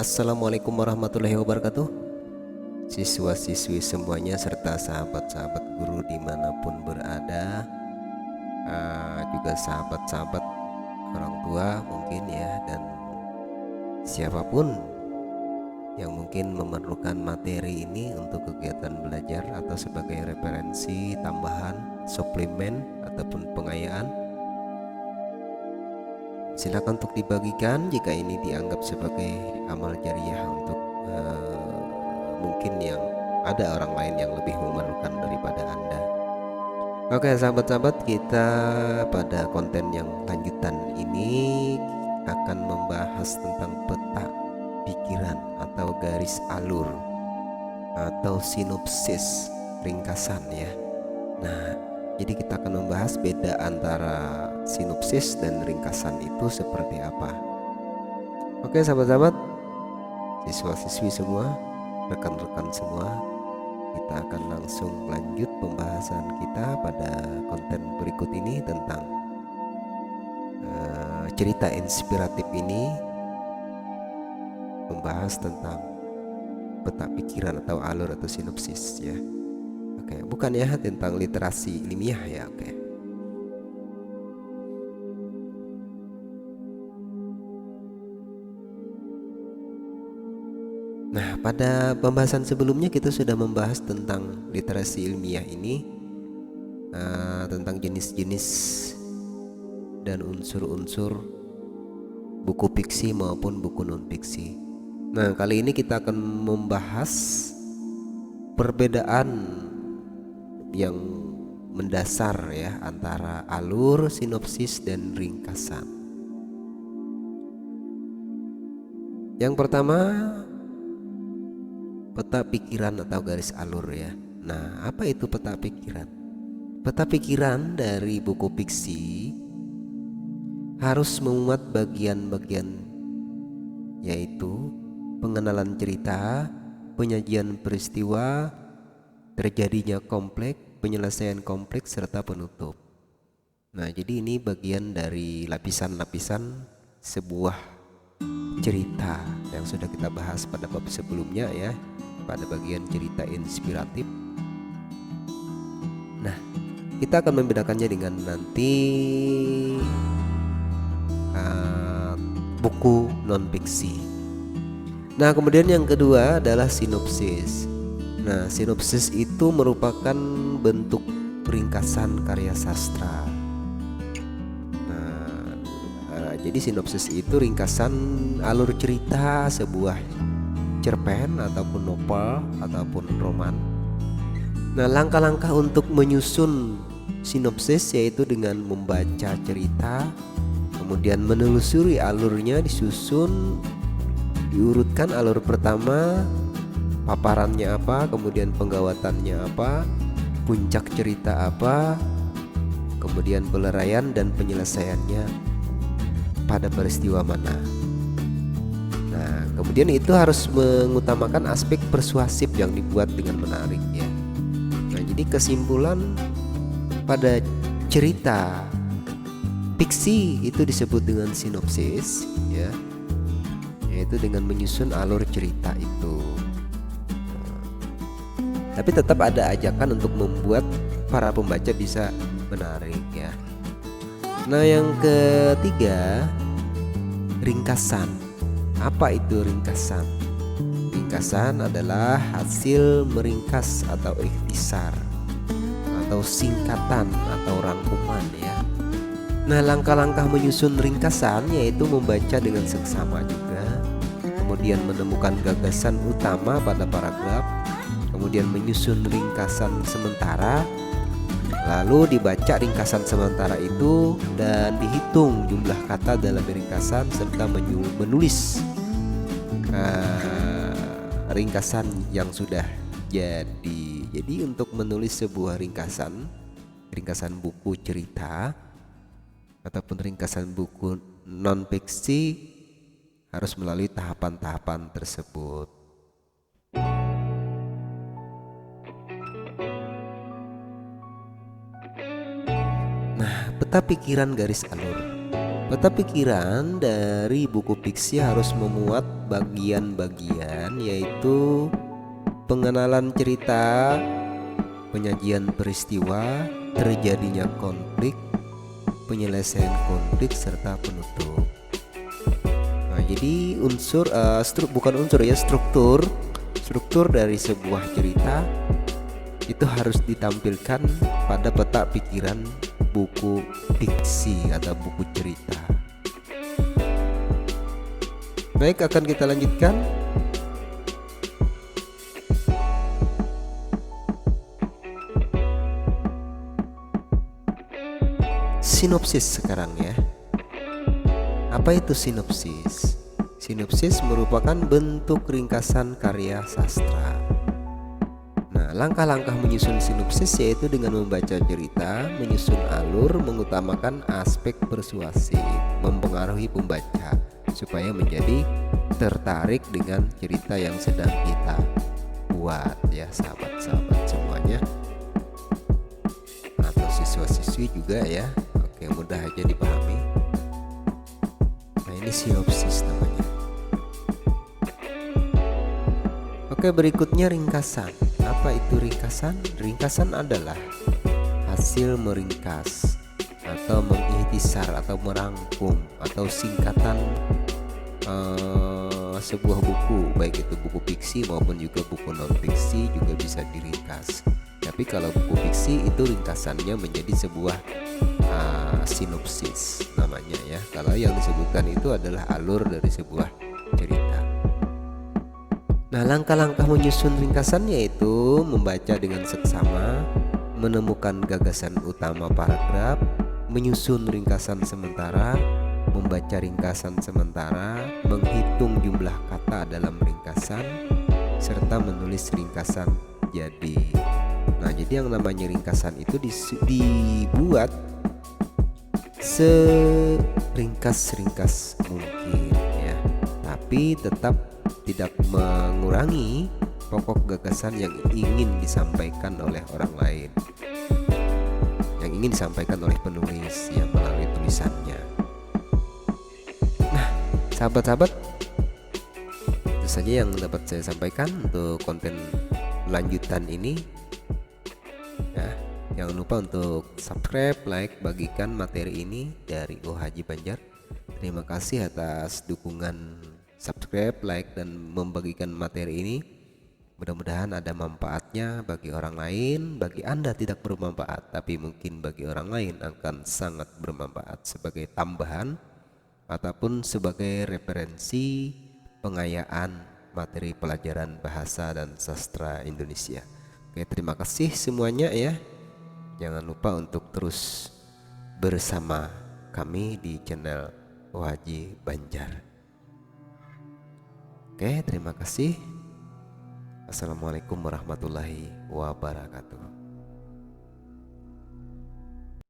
Assalamualaikum warahmatullahi wabarakatuh. Siswa-siswi semuanya serta sahabat-sahabat guru dimanapun berada, juga sahabat-sahabat orang tua mungkin ya, dan siapapun yang mungkin memerlukan materi ini untuk kegiatan belajar atau sebagai referensi tambahan, suplemen ataupun pengayaan, silakan untuk dibagikan jika ini dianggap sebagai amal jariah untuk mungkin yang ada orang lain yang lebih memerlukan daripada Anda. Oke sahabat-sahabat, kita pada konten yang lanjutan ini akan membahas tentang peta pikiran atau garis alur atau sinopsis ringkasan ya. Nah, jadi kita akan membahas beda antara sinopsis dan ringkasan itu seperti apa. Oke sahabat-sahabat, siswa-siswi semua, rekan-rekan semua, kita akan langsung lanjut pembahasan kita pada konten berikut ini tentang cerita inspiratif ini, membahas tentang peta pikiran atau alur atau sinopsis ya. Oke, bukan ya tentang literasi ilmiah ya. Oke. Nah, pada pembahasan sebelumnya kita sudah membahas tentang literasi ilmiah ini, tentang jenis-jenis dan unsur-unsur buku fiksi maupun buku non-fiksi. Nah, kali ini kita akan membahas perbedaan yang mendasar ya antara alur, sinopsis, dan ringkasan. Yang pertama, peta pikiran atau garis alur ya. Nah, apa itu peta pikiran? Peta pikiran dari buku fiksi harus memuat bagian-bagian, yaitu pengenalan cerita, penyajian peristiwa, terjadinya konflik, penyelesaian konflik, serta penutup. Nah, jadi ini bagian dari lapisan-lapisan sebuah cerita yang sudah kita bahas pada bab sebelumnya ya, pada bagian cerita inspiratif. Nah, kita akan membedakannya dengan nanti buku non-fiksi. Nah, kemudian yang kedua adalah sinopsis. Nah, sinopsis itu merupakan bentuk ringkasan karya sastra. Jadi sinopsis itu ringkasan alur cerita sebuah cerpen ataupun novel ataupun roman. Nah, langkah-langkah untuk menyusun sinopsis yaitu dengan membaca cerita, kemudian menelusuri alurnya, disusun, diurutkan alur pertama, paparannya apa, kemudian penggawatannya apa, puncak cerita apa, kemudian peleraian dan penyelesaiannya pada peristiwa mana. Nah, kemudian itu harus mengutamakan aspek persuasif yang dibuat dengan menarik ya. Nah, jadi kesimpulan pada cerita fiksi itu disebut dengan sinopsis ya, yaitu dengan menyusun alur cerita itu. Tapi tetap ada ajakan untuk membuat para pembaca bisa menarik ya. Nah, yang ketiga, ringkasan. Apa itu ringkasan? Ringkasan adalah hasil meringkas atau ikhtisar atau singkatan atau rangkuman ya. Nah, langkah-langkah menyusun ringkasan yaitu membaca dengan seksama juga, kemudian menemukan gagasan utama pada paragraf, kemudian menyusun ringkasan sementara, lalu dibaca ringkasan sementara itu dan dihitung jumlah kata dalam ringkasan serta menulis ringkasan yang sudah jadi. Jadi untuk menulis sebuah ringkasan buku cerita ataupun ringkasan buku non-fiksi harus melalui tahapan-tahapan tersebut. Peta pikiran garis alur. Peta pikiran dari buku fiksi harus memuat bagian-bagian, yaitu pengenalan cerita, penyajian peristiwa, terjadinya konflik, penyelesaian konflik, serta penutup. Nah, jadi struktur dari sebuah cerita itu harus ditampilkan pada peta pikiran buku fiksi atau buku cerita. Baik, akan kita lanjutkan. Sinopsis sekarang ya. Apa itu sinopsis? Sinopsis merupakan bentuk ringkasan karya sastra. Nah, langkah-langkah menyusun sinopsis yaitu dengan membaca cerita, menyusun alur, mengutamakan aspek persuasif, mempengaruhi pembaca supaya menjadi tertarik dengan cerita yang sedang kita buat ya, sahabat-sahabat semuanya, atau siswa-siswi juga ya. Oke, mudah aja dipahami. Nah, ini sinopsis namanya. Oke, berikutnya ringkasan. Apa itu ringkasan? Ringkasan adalah hasil meringkas atau mengikhtisar atau merangkum atau singkatan sebuah buku, baik itu buku fiksi maupun juga buku non fiksi juga bisa diringkas. Tapi kalau buku fiksi itu ringkasannya menjadi sebuah sinopsis namanya ya. Kalau yang disebutkan itu adalah alur dari sebuah cerita. Nah, langkah-langkah menyusun ringkasan yaitu membaca dengan seksama, menemukan gagasan utama paragraf, menyusun ringkasan sementara, membaca ringkasan sementara, menghitung jumlah kata dalam ringkasan, serta menulis ringkasan jadi. Nah, jadi yang namanya ringkasan itu dibuat seringkas-ringkas mungkin ya, tapi tetap tidak mengurangi pokok gagasan yang ingin disampaikan oleh orang lain, yang ingin disampaikan oleh penulis yang melalui tulisannya. Nah, sahabat-sahabat, itu saja yang dapat saya sampaikan untuk konten lanjutan ini ya. Jangan lupa untuk subscribe, like, bagikan materi ini dari Haji Banjar. Terima kasih atas dukungan subscribe, like, dan membagikan materi ini. Mudah-mudahan ada manfaatnya bagi orang lain. Bagi Anda tidak bermanfaat, tapi mungkin bagi orang lain akan sangat bermanfaat sebagai tambahan ataupun sebagai referensi pengayaan materi pelajaran bahasa dan sastra Indonesia. Oke, terima kasih semuanya ya. Jangan lupa untuk terus bersama kami di channel Haji Banjar. Oke, terima kasih. Assalamualaikum warahmatullahi wabarakatuh.